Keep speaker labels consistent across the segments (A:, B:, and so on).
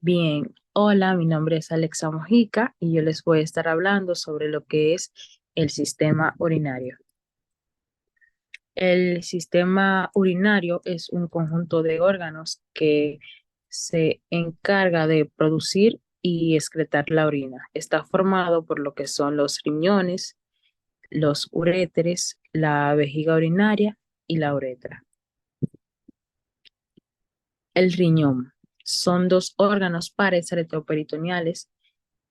A: Bien, hola, mi nombre es Alexa Mojica y yo les voy a estar hablando sobre lo que es el sistema urinario. El sistema urinario es un conjunto de órganos que se encarga de producir y excretar la orina. Está formado por lo que son los riñones, los uréteres, la vejiga urinaria y la uretra. El riñón son dos órganos pares retroperitoneales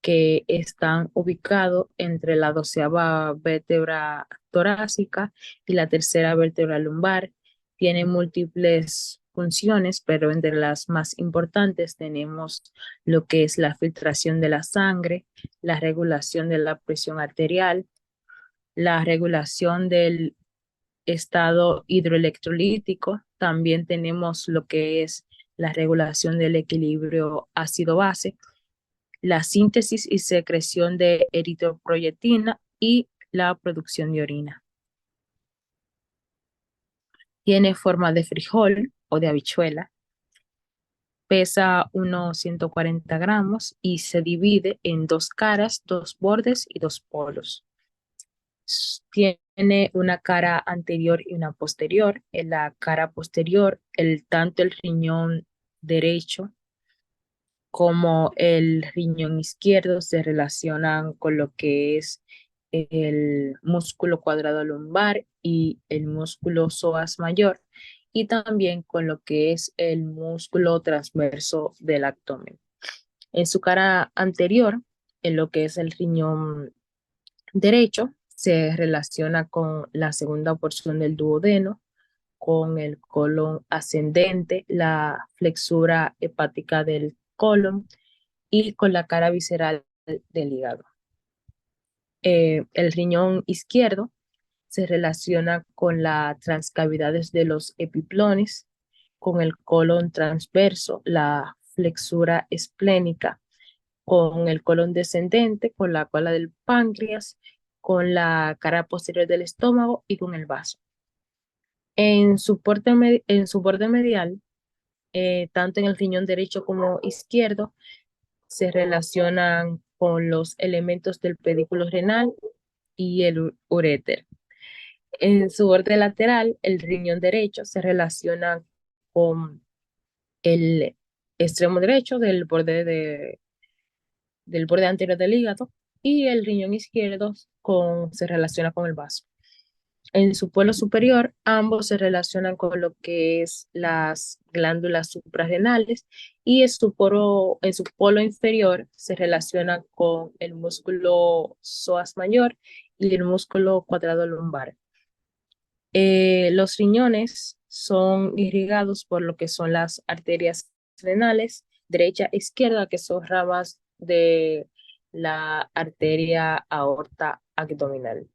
A: que están ubicados entre la doceava vértebra torácica y la tercera vértebra lumbar. Tienen múltiples funciones, pero entre las más importantes tenemos lo que es la filtración de la sangre, la regulación de la presión arterial, la regulación del estado hidroelectrolítico. También tenemos lo que es la regulación del equilibrio ácido-base, la síntesis y secreción de eritropoyetina y la producción de orina. Tiene forma de frijol o de habichuela, pesa unos 140 gramos y se divide en dos caras, dos bordes y dos polos. Tiene una cara anterior y una posterior. En la cara posterior, tanto el riñón derecho como el riñón izquierdo se relacionan con lo que es el músculo cuadrado lumbar y el músculo psoas mayor, y también con lo que es el músculo transverso del abdomen. En su cara anterior, en lo que es el riñón derecho, se relaciona con la segunda porción del duodeno, con el colon ascendente, la flexura hepática del colon y con la cara visceral del hígado. El riñón izquierdo se relaciona con las transcavidades de los epiplones, con el colon transverso, la flexura esplénica, con el colon descendente, con la cola del páncreas, con la cara posterior del estómago y con el vaso. En su borde medial, tanto en el riñón derecho como izquierdo, se relacionan con los elementos del pedículo renal y el uréter. En su borde lateral, el riñón derecho se relaciona con el extremo derecho del borde anterior del hígado, y el riñón izquierdo se relaciona con el vaso. En su polo superior, ambos se relacionan con lo que es las glándulas suprarrenales, y en su polo inferior se relaciona con el músculo psoas mayor y el músculo cuadrado lumbar. Los riñones son irrigados por lo que son las arterias renales, derecha e izquierda, que son ramas de la arteria aorta abdominal.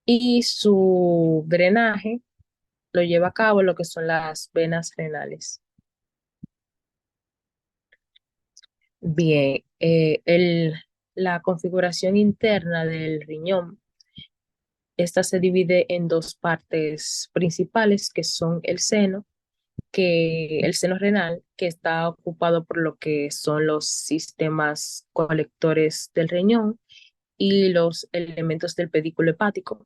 A: Y su drenaje lo lleva a cabo lo que son las venas renales. Bien, la configuración interna del riñón, esta se divide en dos partes principales, que son el seno renal, que está ocupado por lo que son los sistemas colectores del riñón y los elementos del pedículo hepático,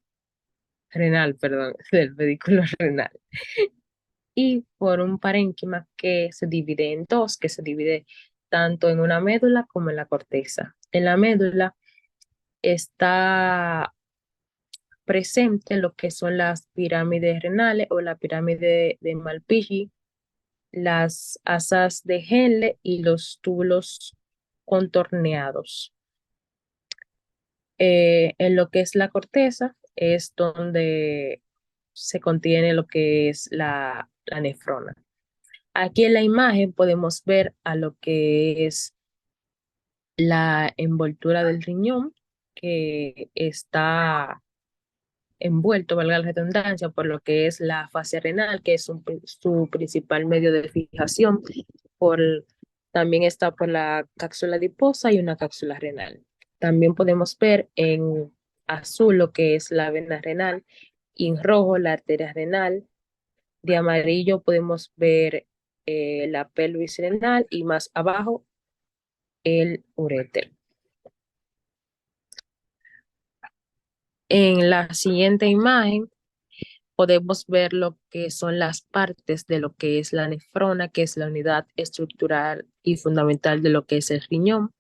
A: renal, perdón, del pedículo renal. Y por un parénquima que se divide en dos, que se divide tanto en una médula como en la corteza. En la médula está presente lo que son las pirámides renales o la pirámide de Malpighi, las asas de Henle y los túbulos contorneados. En lo que es la corteza es donde se contiene lo que es la nefrona. Aquí en la imagen podemos ver a lo que es la envoltura del riñón, que está envuelto, valga la redundancia, por lo que es la fascia renal, que es su principal medio de fijación. Por, También está por la cápsula adiposa y una cápsula renal. También podemos ver en azul lo que es la vena renal, y en rojo la arteria renal. De amarillo podemos ver la pelvis renal, y más abajo el uréter. En la siguiente imagen podemos ver lo que son las partes de lo que es la nefrona, que es la unidad estructural y fundamental de lo que es el riñón.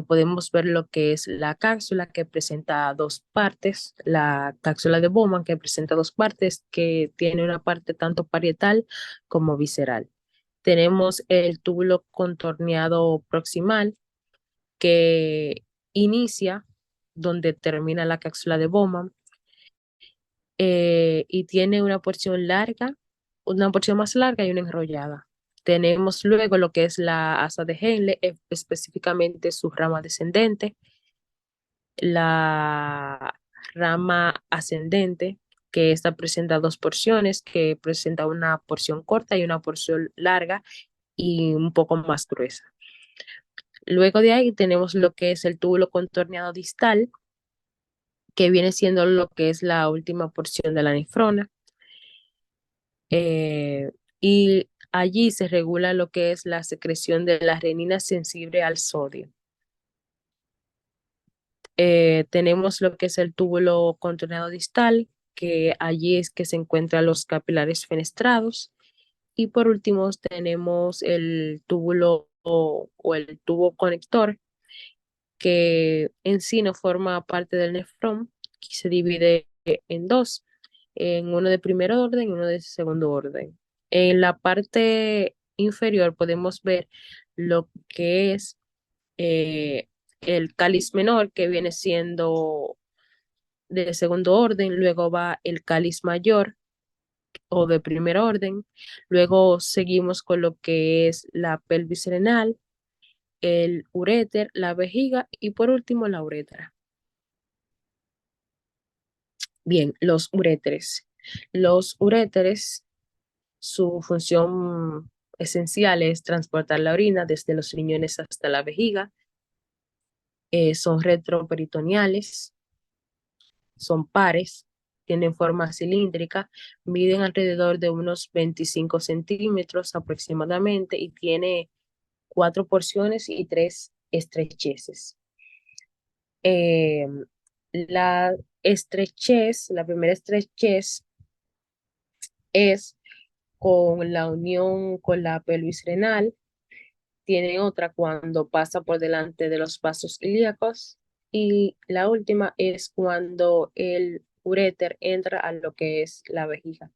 A: Podemos ver lo que es la cápsula, que presenta dos partes, la cápsula de Bowman, que presenta dos partes, que tiene una parte tanto parietal como visceral. Tenemos el túbulo contorneado proximal, que inicia donde termina la cápsula de Bowman, y tiene una porción más larga y una enrollada. Tenemos luego lo que es la asa de Henle, específicamente su rama descendente, la rama ascendente, que esta presenta dos porciones, que presenta una porción corta y una porción larga y un poco más gruesa. Luego de ahí tenemos lo que es el túbulo contorneado distal, que viene siendo lo que es la última porción de la nefrona. eh, y allí se regula lo que es la secreción de la renina sensible al sodio. Tenemos lo que es el túbulo contorneado distal, que allí es que se encuentran los capilares fenestrados. Y por último tenemos el túbulo o el tubo conector, que en sí no forma parte del nefrón, que se divide en dos, en uno de primer orden y uno de segundo orden. En la parte inferior podemos ver lo que es el cáliz menor, que viene siendo de segundo orden, luego va el cáliz mayor o de primer orden, luego seguimos con lo que es la pelvis renal, el uréter, la vejiga y por último la uretra. Bien, los uréteres. Los uréteres, su función esencial es transportar la orina desde los riñones hasta la vejiga. Son retroperitoneales, son pares, tienen forma cilíndrica, miden alrededor de unos 25 centímetros aproximadamente y tiene cuatro porciones y tres estrecheces. Eh, la la primera estrechez es con la unión con la pelvis renal, tiene otra cuando pasa por delante de los vasos ilíacos y la última es cuando el uréter entra a lo que es la vejiga.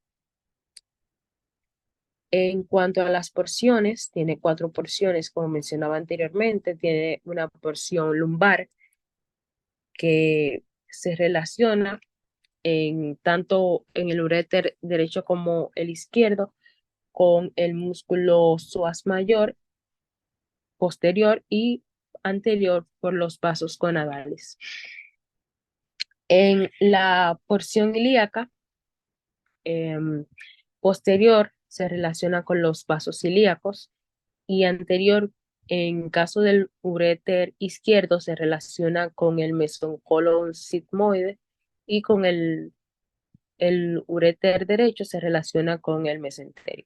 A: En cuanto a las porciones, tiene cuatro porciones, como mencionaba anteriormente, tiene una porción lumbar que se relaciona tanto en el uréter derecho como el izquierdo con el músculo psoas mayor, posterior y anterior por los vasos gonadales. En la porción ilíaca posterior se relaciona con los vasos ilíacos y anterior, en caso del uréter izquierdo, se relaciona con el mesencolon sigmoide y con el uréter derecho se relaciona con el mesenterio.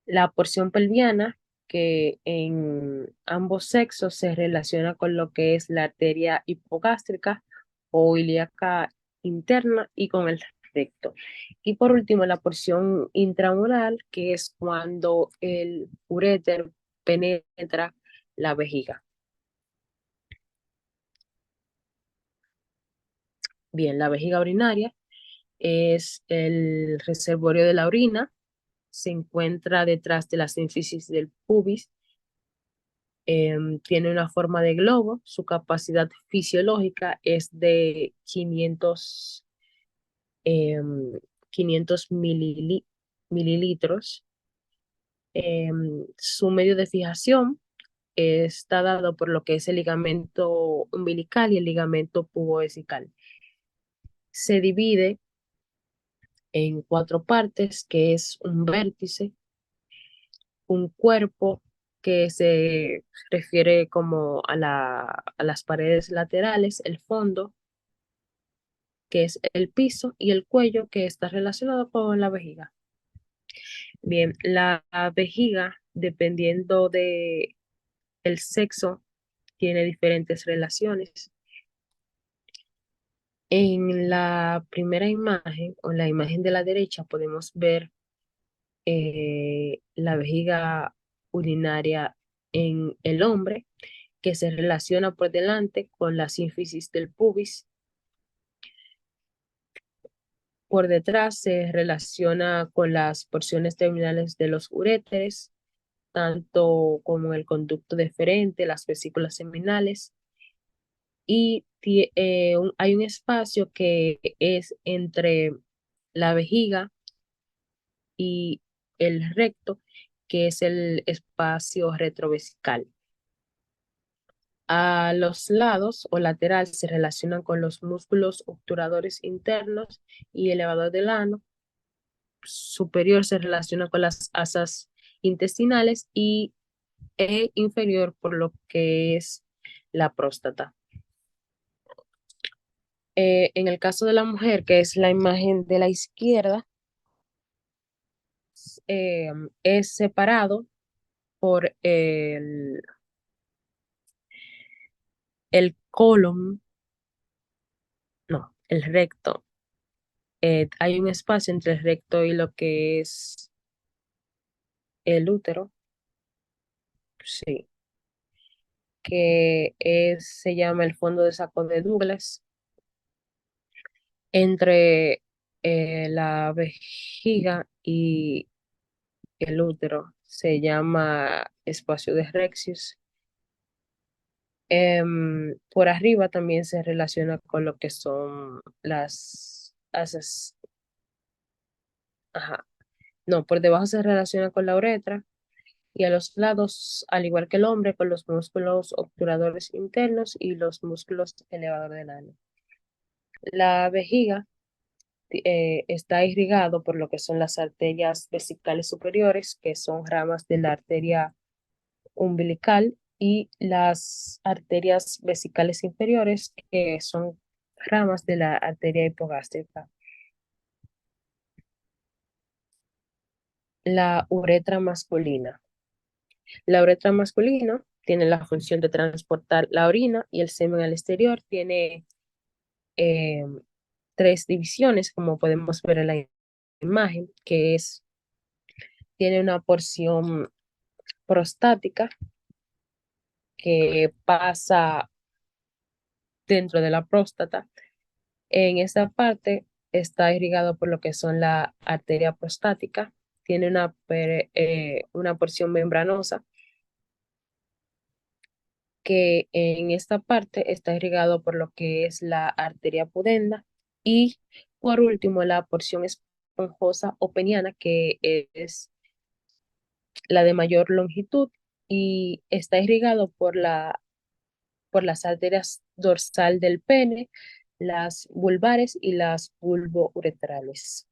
A: La porción pelviana, que en ambos sexos se relaciona con lo que es la arteria hipogástrica o ilíaca interna y con el recto. Y por último, la porción intramural, que es cuando el uréter penetra la vejiga. Bien, la vejiga urinaria es el reservorio de la orina, se encuentra detrás de la sínfisis del pubis. Tiene una forma de globo, su capacidad fisiológica es de 500 mililitros. Su medio de fijación está dado por lo que es el ligamento umbilical y el ligamento puboesical. Se divide en cuatro partes, que es un vértice, un cuerpo que se refiere como a las paredes laterales, el fondo, que es el piso, y el cuello, que está relacionado con la vejiga. Bien, la vejiga, dependiendo el sexo tiene diferentes relaciones. En la primera imagen o la imagen de la derecha podemos ver la vejiga urinaria en el hombre que se relaciona por delante con la sínfisis del pubis. Por detrás se relaciona con las porciones terminales de los uréteres, tanto como el conducto deferente, las vesículas seminales, y hay un espacio que es entre la vejiga y el recto, que es el espacio retrovesical. A los lados o lateral se relacionan con los músculos obturadores internos y elevador del ano. Superior se relaciona con las asas intestinales y inferior por lo que es la próstata. En el caso de la mujer, que es la imagen de la izquierda, eh, es separado por el colon, no, el recto. Hay un espacio entre el recto y lo que es el útero, sí, se llama el fondo de saco de Douglas, entre la vejiga y el útero, se llama espacio de Rexius. Por arriba también se relaciona con lo que son las asas, ajá, no, por debajo se relaciona con la uretra y a los lados, al igual que el hombre, con los músculos obturadores internos y los músculos elevadores del ano. La vejiga está irrigado por lo que son las arterias vesicales superiores, que son ramas de la arteria umbilical, y las arterias vesicales inferiores, que son ramas de la arteria hipogástrica. La uretra masculina. La uretra masculina tiene la función de transportar la orina y el semen al exterior. Tiene eh, tres divisiones, como podemos ver en la imagen, tiene una porción prostática que pasa dentro de la próstata. En esta parte está irrigado por lo que son la arteria prostática. Tiene una porción membranosa que en esta parte está irrigado por lo que es la arteria pudenda, y por último la porción esponjosa o peniana, que es la de mayor longitud y está irrigado por las arterias dorsal del pene, las vulvares y las vulvouretrales.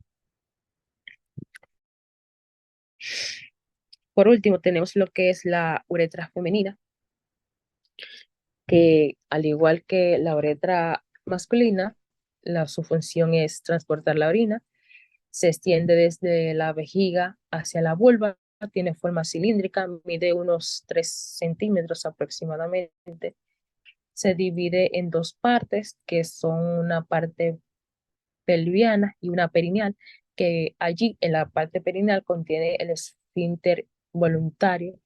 A: Por último, tenemos lo que es la uretra femenina, que al igual que la uretra masculina, su función es transportar la orina. Se extiende desde la vejiga hacia la vulva, tiene forma cilíndrica, mide unos 3 centímetros aproximadamente. Se divide en dos partes, que son una parte pelviana y una perineal, que allí en la parte perineal contiene el esfínter voluntario,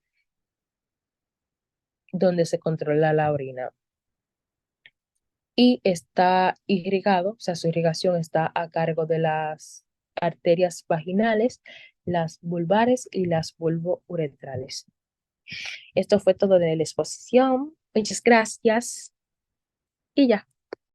A: donde se controla la orina. Y está irrigado, o sea, su irrigación está a cargo de las arterias vaginales, las vulvares y las vulvouretrales. Esto fue todo de la exposición. Muchas gracias. Y ya.